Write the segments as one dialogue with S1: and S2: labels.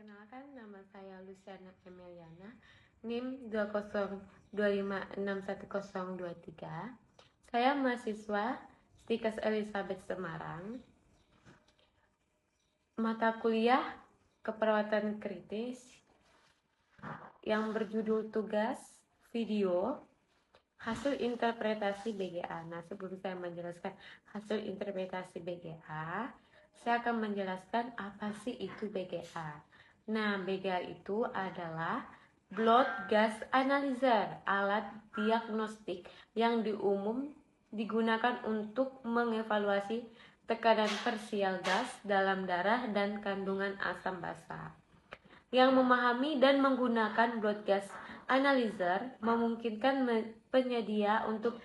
S1: Perkenalkan, nama saya Luciana Emiliana, NIM 202561023. Saya mahasiswa Stikes Elizabeth Semarang. Mata kuliah keperawatan kritis yang berjudul tugas video hasil interpretasi BGA. Nah, sebelum saya menjelaskan hasil interpretasi BGA, saya akan menjelaskan apa sih itu BGA. Nah, BGA itu adalah Blood Gas Analyzer, alat diagnostik yang digunakan untuk mengevaluasi tekanan parsial gas dalam darah dan kandungan asam basa. Yang memahami dan menggunakan blood gas analyzer memungkinkan penyedia untuk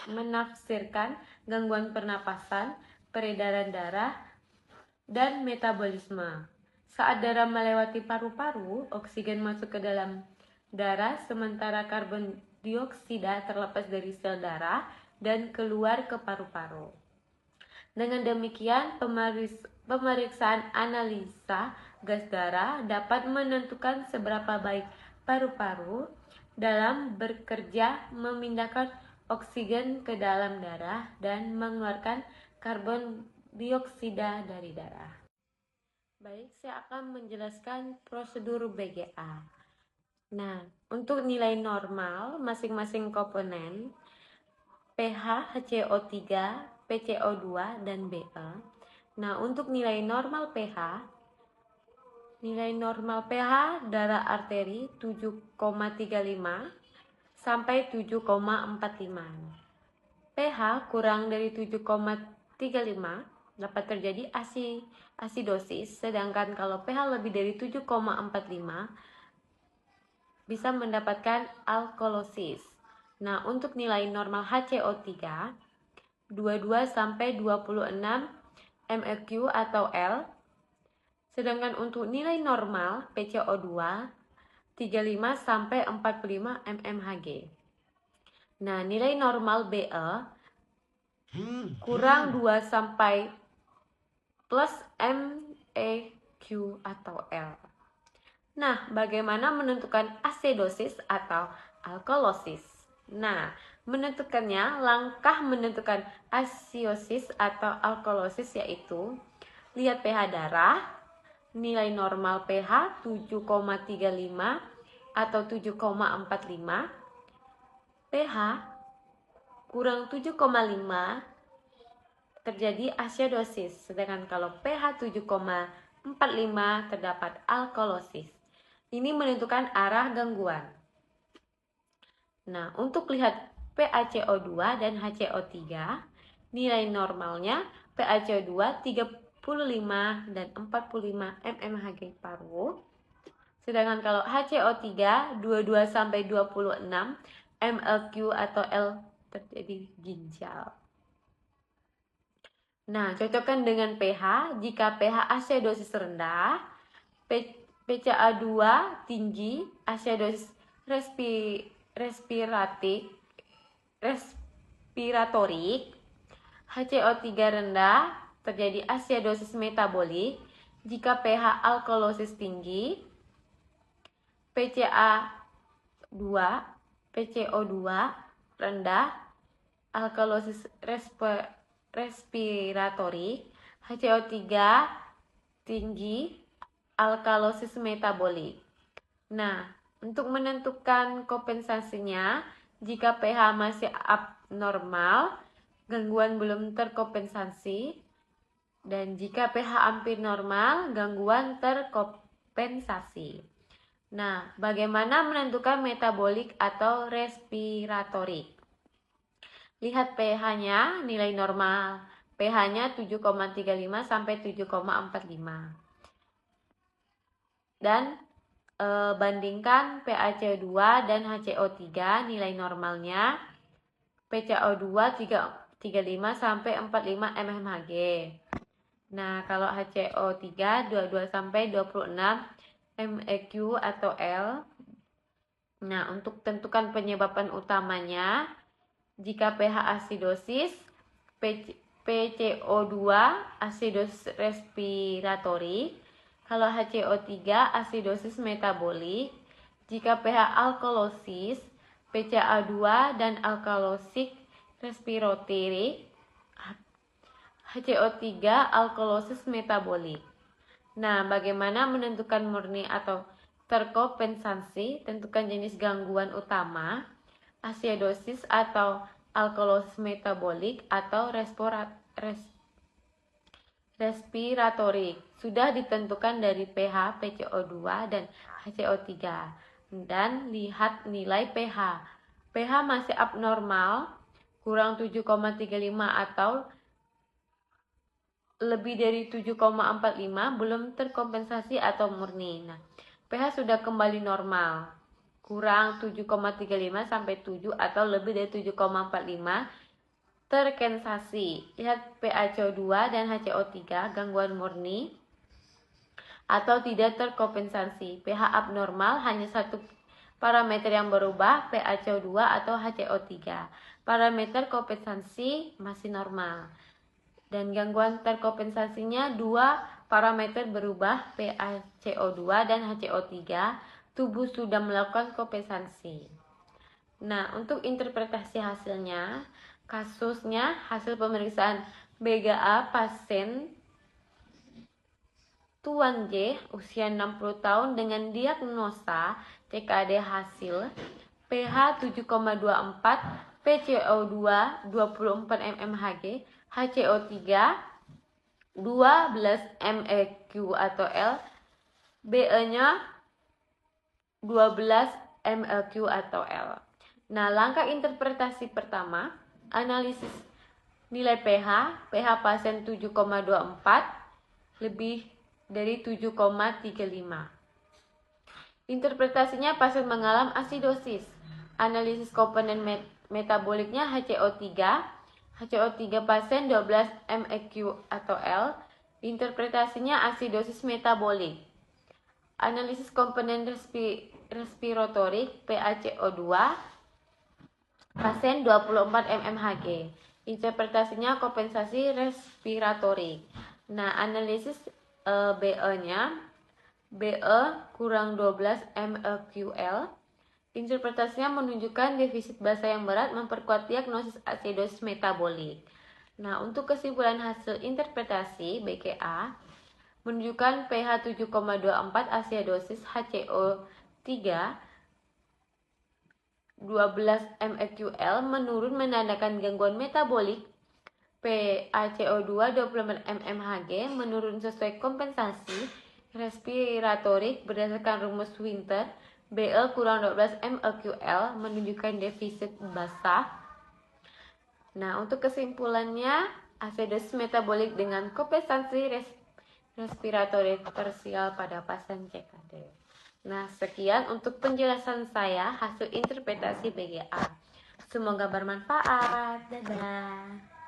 S1: menafsirkan gangguan pernapasan, peredaran darah, dan metabolisme. Saat darah melewati paru-paru, oksigen masuk ke dalam darah, sementara karbon dioksida terlepas dari sel darah dan keluar ke paru-paru. Dengan demikian, pemeriksaan analisa gas darah dapat menentukan seberapa baik paru-paru dalam bekerja memindahkan oksigen ke dalam darah dan mengeluarkan karbon dioksida dari darah. Baik, saya akan menjelaskan prosedur BGA. Nah, untuk nilai normal masing-masing komponen pH, HCO3, PCO2, dan Be. Nah, untuk nilai normal pH darah arteri 7,35 sampai 7,45. pH kurang dari 7,35 dapat terjadi asidosis, sedangkan kalau pH lebih dari 7,45 bisa mendapatkan alkalosis. Nah, untuk nilai normal HCO3 22 sampai 26 MEq atau L, sedangkan untuk nilai normal PCO2 35 sampai 45 mmHg. Nah, nilai normal Be kurang 2 sampai plus MEq atau L. Nah, bagaimana menentukan asidosis atau alkalosis? Nah, menentukannya, langkah menentukan asidosis atau alkalosis yaitu lihat pH darah, nilai normal pH 7,35 atau 7,45, pH kurang 7,5 terjadi asidosis, sedangkan kalau pH 7,45 terdapat alkalosis. Ini menentukan arah gangguan. Nah, untuk lihat PaCO2 dan HCO3, nilai normalnya PaCO2 35 dan 45 mmHg paru. Sedangkan kalau HCO3 22 sampai 26 mLq atau L terjadi ginjal. Nah, cocokkan dengan pH. Jika pH asidosis rendah, PCA2 tinggi, asidosis respiratorik, HCO3 rendah, terjadi asidosis metabolik. Jika pH alkalosis tinggi, PCO2 rendah, alkalosis respiratorik, HCO3 tinggi, alkalosis metabolik. Nah, untuk menentukan kompensasinya, jika pH masih abnormal, gangguan belum terkompensasi, dan jika pH hampir normal, gangguan terkompensasi. Nah, bagaimana menentukan metabolik atau respiratorik? Lihat pH-nya, nilai normal. pH-nya 7,35 sampai 7,45. Dan bandingkan PaCO2 dan HCO3, nilai normalnya PCO2 35 sampai 45 mmHg. Nah, kalau HCO3 22 sampai 26 MEq atau L. Nah, untuk tentukan penyebab utamanya, jika pH asidosis, PCO2 asidosis respiratorik, Kalau HCO3 asidosis metabolik, jika pH alkalosis, PCA2 dan alkalosik respiratorik, HCO3 alkalosis metabolik. Nah, bagaimana menentukan murni atau terkompensasi? Tentukan jenis gangguan utama, asidosis atau alkalosis metabolik atau respiratorik. Sudah ditentukan dari pH, PCO2 dan HCO3. Dan lihat nilai pH. pH masih abnormal, kurang 7,35 atau lebih dari 7,45, belum terkompensasi atau murni. Nah, pH sudah kembali normal, kurang 7,35 sampai 7 atau lebih dari 7,45, terkonsensasi. Lihat PaCO2 dan HCO3, gangguan murni atau tidak terkompensasi. pH abnormal, hanya satu parameter yang berubah, PaCO2 atau HCO3. Parameter kompensasi masih normal. Dan gangguan terkompensasinya dua parameter berubah, PaCO2 dan HCO3. Tubuh sudah melakukan kompensasi. Nah, untuk interpretasi hasilnya, kasusnya hasil pemeriksaan BGA pasien Tuan J, usia 60 tahun dengan diagnosa CKD hasil pH 7,24, PCO2 24 mmHg, HCO3 12 MEq atau L, BE-nya 12 MEq atau L. Nah, langkah interpretasi pertama, analisis nilai pH. pH pasien 7,24 lebih dari 7,35. Interpretasinya pasien mengalami asidosis. Analisis komponen metaboliknya HCO3. HCO3 pasien 12 MEq atau L. Interpretasinya asidosis metabolik. Analisis komponen respiratorik PaCO2 pasien 24 mmHg. Interpretasinya kompensasi respiratorik. Nah, analisis BE-nya BE kurang 12 MEqL. Interpretasinya menunjukkan defisit basa yang berat, memperkuat diagnosis asidosis metabolik. Nah, untuk kesimpulan hasil interpretasi BGA menunjukkan pH 7,24 asidosis, HCO3 12 MEqL menurun menandakan gangguan metabolik. PaCO2 24 mmHg menurun sesuai kompensasi respiratorik berdasarkan rumus Winter. BE kurang 12 MEqL menunjukkan defisit basah. Nah, untuk kesimpulannya, asidosis metabolik dengan kompensasi respiratorik parsial pada pasien CKD. Nah, sekian untuk penjelasan saya hasil interpretasi BGA. Semoga bermanfaat. Dadah.